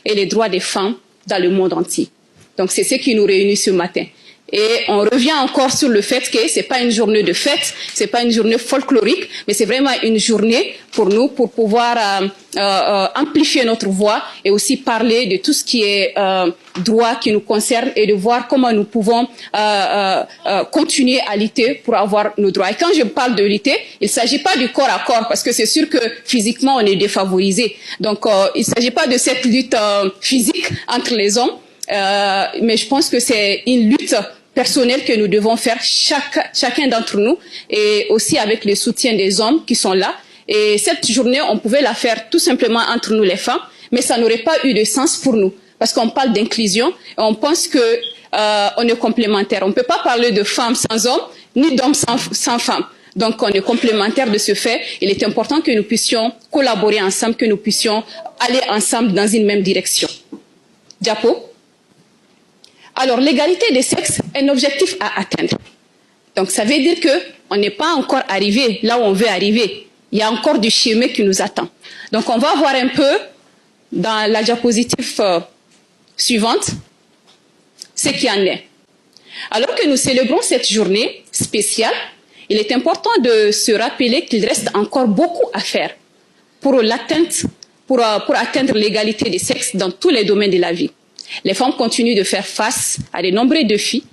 et les droits des femmes dans le monde entier. Donc c'est ce qui nous réunit ce matin. Et on revient encore sur le fait que c'est pas une journée de fête, c'est pas une journée folklorique, mais c'est vraiment une journée pour nous pour pouvoir amplifier notre voix et aussi parler de tout ce qui est droit qui nous concerne et de voir comment nous pouvons continuer à lutter pour avoir nos droits. Et quand je parle de lutter, il ne s'agit pas du corps à corps parce que c'est sûr que physiquement on est défavorisé. Donc il ne s'agit pas de cette lutte physique entre les hommes, mais je pense que c'est une lutte personnel que nous devons faire chacun d'entre nous et aussi avec le soutien des hommes qui sont là. Et cette journée, on pouvait la faire tout simplement entre nous les femmes, mais ça n'aurait pas eu de sens pour nous parce qu'on parle d'inclusion et on pense que on est complémentaires. On ne peut pas parler de femmes sans hommes ni d'hommes sans femmes. Donc on est complémentaires de ce fait. Il est important que nous puissions collaborer ensemble, que nous puissions aller ensemble dans une même direction. Diapo. Alors, l'égalité des sexes est un objectif à atteindre. Donc, ça veut dire qu'on n'est pas encore arrivé là où on veut arriver. Il y a encore du chemin qui nous attend. Donc, on va voir un peu dans la diapositive suivante ce qu'il y en est. Alors que nous célébrons cette journée spéciale, il est important de se rappeler qu'il reste encore beaucoup à faire pour atteindre l'égalité des sexes dans tous les domaines de la vie. Les femmes continuent de faire face à de nombreux défis,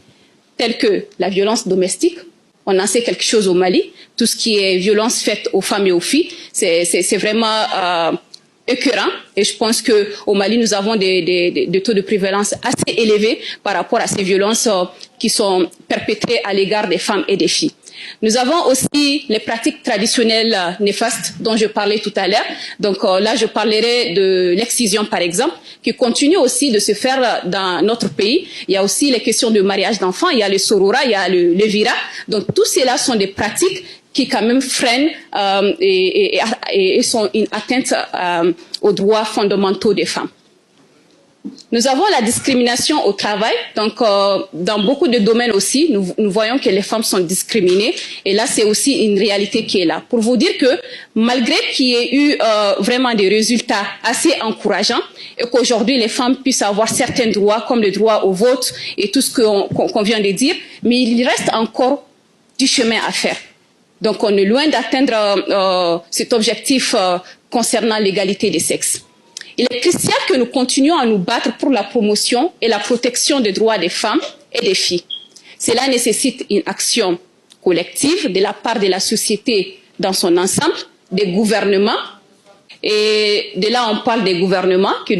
tels que la violence domestique. On en sait quelque chose au Mali. Tout ce qui est violence faite aux femmes et aux filles, c'est vraiment écœurant. Et je pense qu'au Mali, nous avons des taux de prévalence assez élevés par rapport à ces violences qui sont perpétrées à l'égard des femmes et des filles. Nous avons aussi les pratiques traditionnelles néfastes dont je parlais tout à l'heure. Donc là, je parlerai de l'excision, par exemple, qui continue aussi de se faire dans notre pays. Il y a aussi les questions de mariage d'enfants, il y a le sorora, il y a le vira. Donc tout cela sont des pratiques qui quand même freinent et sont une atteinte aux droits fondamentaux des femmes. Nous avons la discrimination au travail. Donc, dans beaucoup de domaines aussi, nous voyons que les femmes sont discriminées. Et là, c'est aussi une réalité qui est là. Pour vous dire que malgré qu'il y ait eu vraiment des résultats assez encourageants et qu'aujourd'hui, les femmes puissent avoir certains droits, comme le droit au vote et tout ce qu'on vient de dire, mais il reste encore du chemin à faire. Donc, on est loin d'atteindre cet objectif concernant l'égalité des sexes. Il est crucial que nous continuions à nous battre pour la promotion et la protection des droits des femmes et des filles. Cela nécessite une action collective de la part de la société dans son ensemble, des gouvernements. Et de là, on parle des gouvernements qui